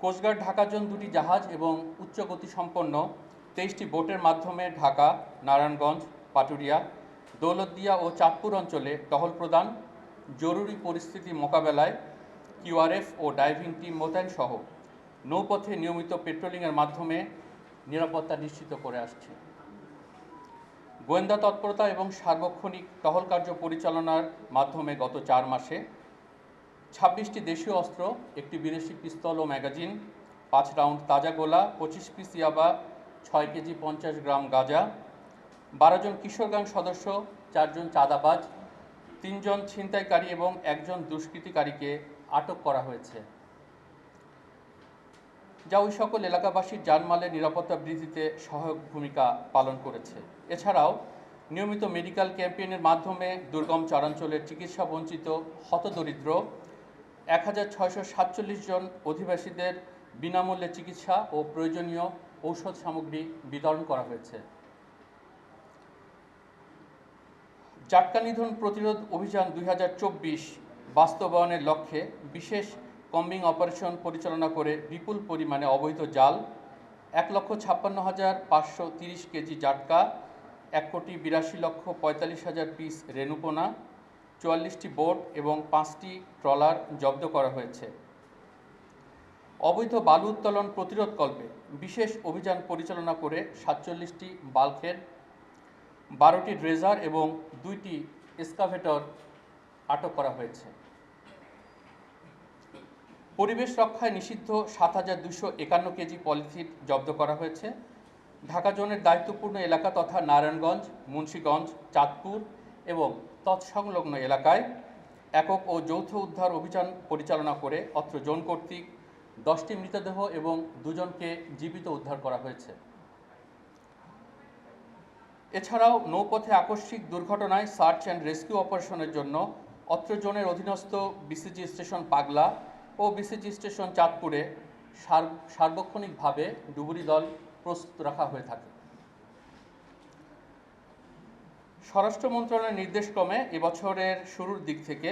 Coast guard Dhaka zone 2টি জাহাজ এবং উচ্চ গতিসম্পন্ন 23টি বোটের মাধ্যমে ঢাকা, নারায়ণগঞ্জ, পাটুরিয়া, দৌলতদিয়া ও চাঁদপুর অঞ্চলে টহল প্রদান, জরুরি পরিস্থিতি মোকাবেলায় কিউআরএফ ও ডাইভিং টিম মোতায়েন সহ নৌপথে নিয়মিত পেট্রোলিংয়ের মাধ্যমে নিরাপত্তা নিশ্চিত করে আসছে। গোয়েন্দা তৎপরতা এবং সার্বক্ষণিক টহল কার্য পরিচালনার মাধ্যমে গত 4 মাসে 26টি দেশীয় অস্ত্র, একটি বিদেশি পিস্তল ও ম্যাগাজিন, 5 রাউন্ড তাজা গোলা, 25 পিস ইয়াবা, 6 কেজি 50 গ্রাম গাঁজা, 12 জন কিশোর গ্যাং সদস্য, 4 জন চাঁদাবাজ, 3 জন ছিনতাইকারী এবং 1 জন দুষ্কৃতিকারীকে আটক করা হয়েছে, যা ওই সকল এলাকাবাসীর জানমালের নিরাপত্তা বৃদ্ধিতে সহায়ক ভূমিকা পালন করেছে। এছাড়াও নিয়মিত মেডিকেল ক্যাম্পেইনের মাধ্যমে দুর্গম চরাঞ্চলের চিকিৎসা বঞ্চিত হতদরিদ্র 1647 জন অধিবাসীদের বিনামূল্যে চিকিৎসা ও প্রয়োজনীয় ঔষধ সামগ্রী বিতরণ করা হয়েছে। জাটকা নিধন প্রতিরোধ অভিযান 2024 বাস্তবায়নের লক্ষ্যে বিশেষ কম্বিং অপারেশন পরিচালনা করে বিপুল পরিমাণে অবৈধ জাল, 1,56,530 কেজি জাটকা, 1,82,45,000 পিস রেণুপোনা, 44টি বোট এবং 5টি ট্রলার জব্দ করা হয়েছে। অবৈধ বালু উত্তোলন প্রতিরোধকল্পে বিশেষ অভিযান পরিচালনা করে 47টি বাল্কহেড, 12টি ড্রেজার এবং 2টি এক্সকাভেটর আটক করা হয়েছে। পরিবেশ রক্ষায় নিষিদ্ধ 7,251 কেজি পলিথিন জব্দ করা হয়েছে। ঢাকা জোনের দায়িত্বপূর্ণ এলাকা তথা নারায়ণগঞ্জ, মুন্সিগঞ্জ, চাঁদপুর এবং তৎসংলগ্ন এলাকায় একক ও যৌথ উদ্ধার অভিযান পরিচালনা করে অত্র জোন কর্তৃক 10টি মৃতদেহ এবং 2 জনকে জীবিত উদ্ধার করা হয়েছে। এছাড়াও নৌপথে আকস্মিক দুর্ঘটনায় সার্চ অ্যান্ড রেস্কিউ অপারেশনের জন্য অত্র জোনের অধীনস্থ বিসিজি স্টেশন পাগলা ও বিসিজি স্টেশন চাঁদপুরে সার্বক্ষণিকভাবে ডুবুরি দল প্রস্তুত রাখা হয়ে থাকে। স্বরাষ্ট্র মন্ত্রণালয়ের নির্দেশক্রমে এবছরের শুরুর দিক থেকে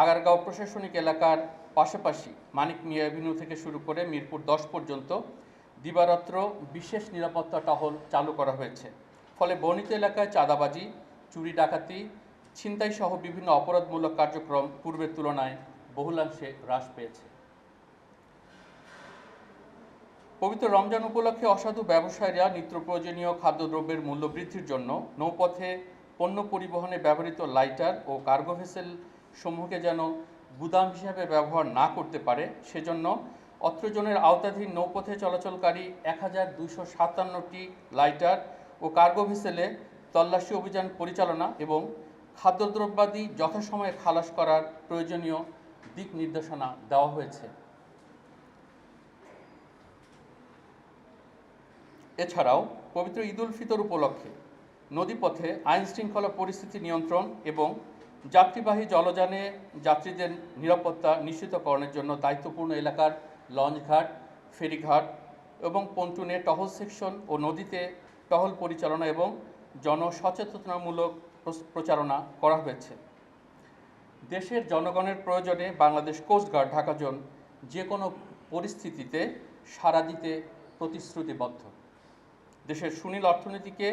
আগারগাঁও প্রশাসনিক এলাকার পাশাপাশি মানিক মিয়া এভিনিউ থেকে শুরু করে মিরপুর 10 পর্যন্ত দিবারাত্র বিশেষ নিরাপত্তা টহল চালু করা হয়েছে। ফলে বর্ণিত এলাকায় চাঁদাবাজি, চুরি ডাকাতি, ছিনতাই সহ বিভিন্ন অপরাধমূলক কার্যক্রম পূর্বের তুলনায় বহুলাংশে হ্রাস পেয়েছে। পবিত্র রমজান উপলক্ষে অসাধু ব্যবসায়ীরা নিত্য প্রয়োজনীয় খাদ্যদ্রব্যের মূল্য বৃদ্ধির জন্য নৌপথে পণ্য পরিবহনে ব্যবহৃত লাইটার ও কার্গো ভেসেল সমূহকে যেন গুদাম হিসাবে ব্যবহার না করতে পারে, সেজন্য অত্র জোনের আওতাধীন নৌপথে চলাচলকারী 1257টি লাইটার ও কার্গো ভেসেলে তল্লাশি অভিযান পরিচালনা এবং খাদ্যদ্রব্যাদি যথাসময়ে খালাস করার প্রয়োজনীয় দিক নির্দেশনা দেওয়া হয়েছে। এছাড়াও পবিত্র ঈদ উল ফিতর উপলক্ষে নদীপথে আইনশৃঙ্খলা পরিস্থিতি নিয়ন্ত্রণ এবং যাত্রীবাহী জলযানে যাত্রীদের নিরাপত্তা নিশ্চিতকরণের জন্য দায়িত্বপূর্ণ এলাকার লঞ্চঘাট, ফেরিঘাট এবং পন্টুনে টহল সেকশন ও নদীতে টহল পরিচালনা এবং জনসচেতনতামূলক প্রচারণা করা হয়েছে। দেশের জনগণের প্রয়োজনে বাংলাদেশ কোস্টগার্ড ঢাকা জোন যে কোনো পরিস্থিতিতে সাড়া দিতে প্রতিশ্রুতিবদ্ধ। দেশের সুনীল অর্থনীতিকে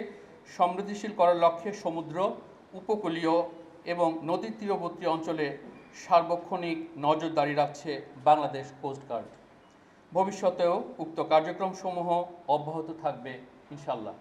সমৃদ্ধিশীল করার লক্ষ্যে সমুদ্র, উপকূলীয় এবং নদীর তীরবর্তী অঞ্চলে সার্বক্ষণিক নজরদারি রাখছে বাংলাদেশ কোস্টগার্ড। ভবিষ্যতেও উক্ত কার্যক্রমসমূহ অব্যাহত থাকবে ইনশাআল্লাহ।